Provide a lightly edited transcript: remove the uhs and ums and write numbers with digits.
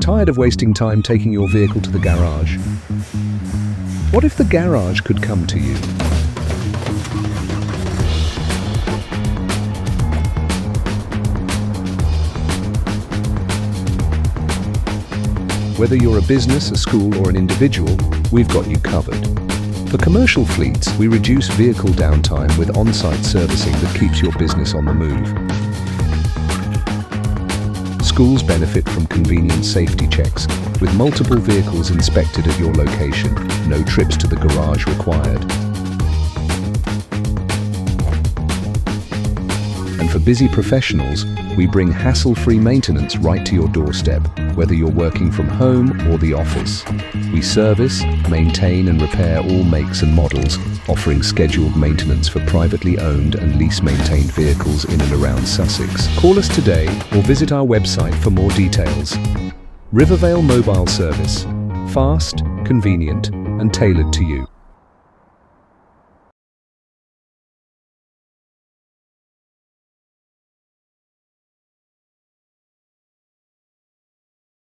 Tired of wasting time taking your vehicle to the garage? What if the garage could come to you? Whether you're a business, a school, or an individual, we've got you covered. For commercial fleets, we reduce vehicle downtime with on-site servicing that keeps your business on the move. Schools benefit from convenient safety checks, with multiple vehicles inspected at your location, no trips to the garage required. And for busy professionals, we bring hassle-free maintenance right to your doorstep, whether you're working from home or the office. We service, maintain and repair all makes and models, offering scheduled maintenance for privately owned and lease-maintained vehicles in and around Sussex. Call us today or visit our website for more details. Rivervale Mobile Service. Fast, convenient and tailored to you.